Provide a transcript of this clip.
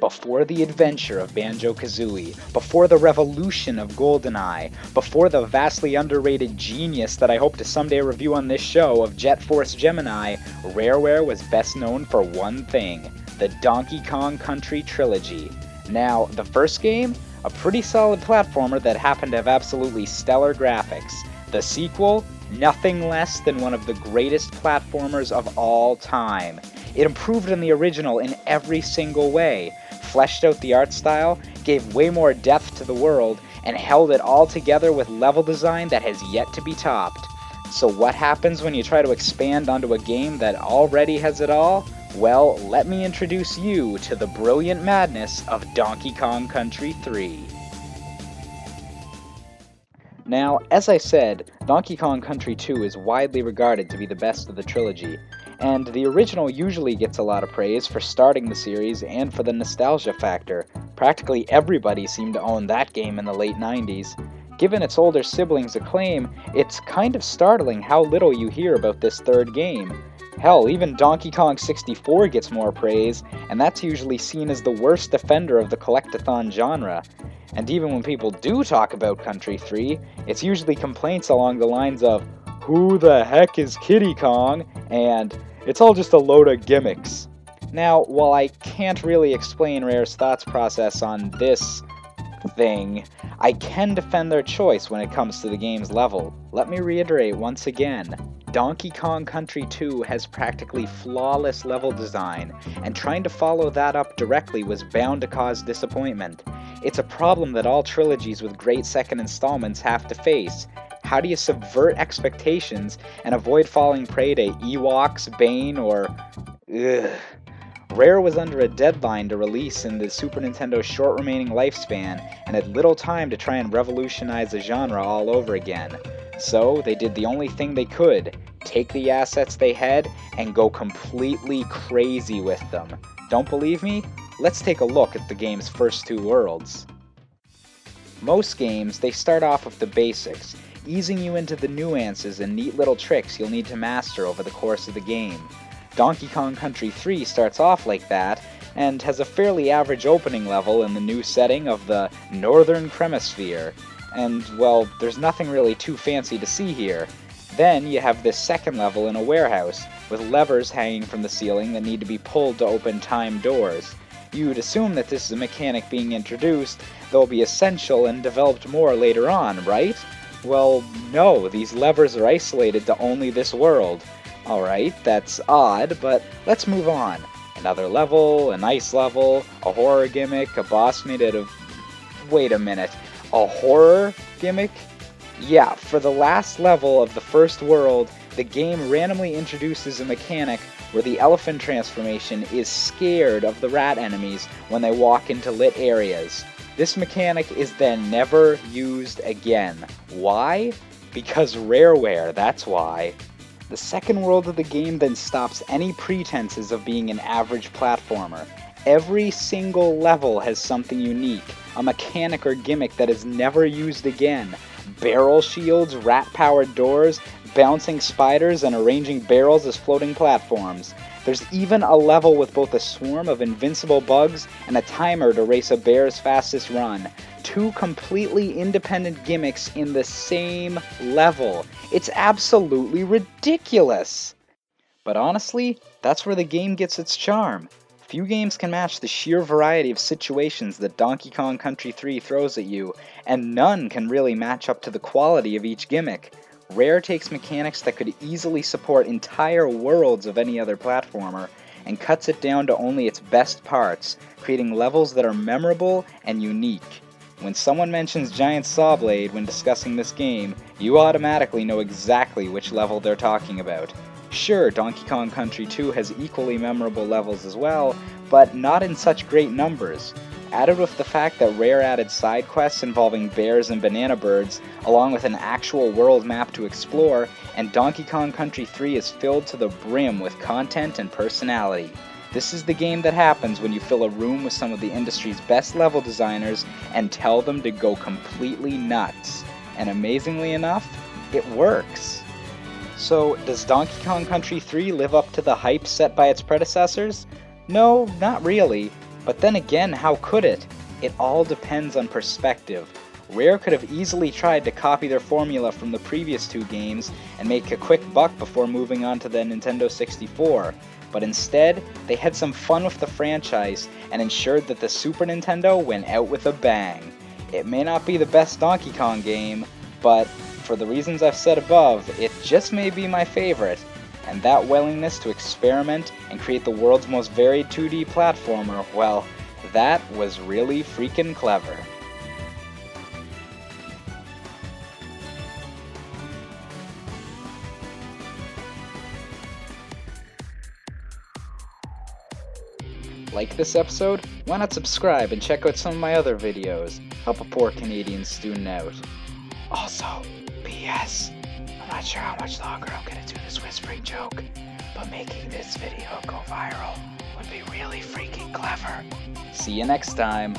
Before the adventure of Banjo-Kazooie, before the revolution of GoldenEye, before the vastly underrated genius that I hope to someday review on this show of Jet Force Gemini, Rareware was best known for one thing: the Donkey Kong Country trilogy. Now, the first game? A pretty solid platformer that happened to have absolutely stellar graphics. The sequel? Nothing less than one of the greatest platformers of all time. It improved on the original in every single way, fleshed out the art style, gave way more depth to the world, and held it all together with level design that has yet to be topped. So what happens when you try to expand onto a game that already has it all? Well, let me introduce you to the brilliant madness of Donkey Kong Country 3. Now, as I said, Donkey Kong Country 2 is widely regarded to be the best of the trilogy, and the original usually gets a lot of praise for starting the series and for the nostalgia factor. Practically everybody seemed to own that game in the late 90s. Given its older siblings' acclaim, it's kind of startling how little you hear about this third game. Hell, even Donkey Kong 64 gets more praise, and that's usually seen as the worst offender of the collectathon genre. And even when people do talk about Country 3, it's usually complaints along the lines of, "Who the heck is Kiddy Kong?" and "It's all just a load of gimmicks." Now, while I can't really explain Rare's thoughts process on this thing, I can defend their choice when it comes to the game's level. Let me reiterate once again. Donkey Kong Country 2 has practically flawless level design, and trying to follow that up directly was bound to cause disappointment. It's a problem that all trilogies with great second installments have to face. How do you subvert expectations and avoid falling prey to Ewoks, Bane, or... ugh. Rare was under a deadline to release in the Super Nintendo's short remaining lifespan, and had little time to try and revolutionize the genre all over again. So, they did the only thing they could: take the assets they had and go completely crazy with them. Don't believe me? Let's take a look at the game's first two worlds. Most games, they start off with the basics, easing you into the nuances and neat little tricks you'll need to master over the course of the game. Donkey Kong Country 3 starts off like that, and has a fairly average opening level in the new setting of the Northern Cremasphere. And, well, there's nothing really too fancy to see here. Then you have this second level in a warehouse, with levers hanging from the ceiling that need to be pulled to open timed doors. You'd assume that this is a mechanic being introduced, that'll be essential and developed more later on, right? Well, no, these levers are isolated to only this world. Alright, that's odd, but let's move on. Another level, an ice level, a horror gimmick, a boss made out of... Wait a minute, a horror gimmick? Yeah, for the last level of the first world, the game randomly introduces a mechanic where the elephant transformation is scared of the rat enemies when they walk into lit areas. This mechanic is then never used again. Why? Because Rareware, that's why. The second world of the game then stops any pretenses of being an average platformer. Every single level has something unique, a mechanic or gimmick that is never used again. Barrel shields, rat-powered doors, bouncing spiders, and arranging barrels as floating platforms. There's even a level with both a swarm of invincible bugs and a timer to race a bear's fastest run. Two completely independent gimmicks in the same level. It's absolutely ridiculous! But honestly, that's where the game gets its charm. Few games can match the sheer variety of situations that Donkey Kong Country 3 throws at you, and none can really match up to the quality of each gimmick. Rare takes mechanics that could easily support entire worlds of any other platformer, and cuts it down to only its best parts, creating levels that are memorable and unique. When someone mentions Giant Sawblade when discussing this game, you automatically know exactly which level they're talking about. Sure, Donkey Kong Country 2 has equally memorable levels as well, but not in such great numbers. Added with the fact that Rare added side quests involving bears and banana birds, along with an actual world map to explore, and Donkey Kong Country 3 is filled to the brim with content and personality. This is the game that happens when you fill a room with some of the industry's best level designers and tell them to go completely nuts. And amazingly enough, it works. So, does Donkey Kong Country 3 live up to the hype set by its predecessors? No, not really. But then again, how could it? It all depends on perspective. Rare could have easily tried to copy their formula from the previous two games and make a quick buck before moving on to the Nintendo 64, but instead, they had some fun with the franchise and ensured that the Super Nintendo went out with a bang. It may not be the best Donkey Kong game, but for the reasons I've said above, it just may be my favorite, and that willingness to experiment and create the world's most varied 2D platformer, well, that was really freaking clever. Like this episode? Why not subscribe and check out some of my other videos? Help a poor Canadian student out. Also, P.S. I'm not sure how much longer I'm gonna do this whispering joke, but making this video go viral would be really freaking clever. See you next time.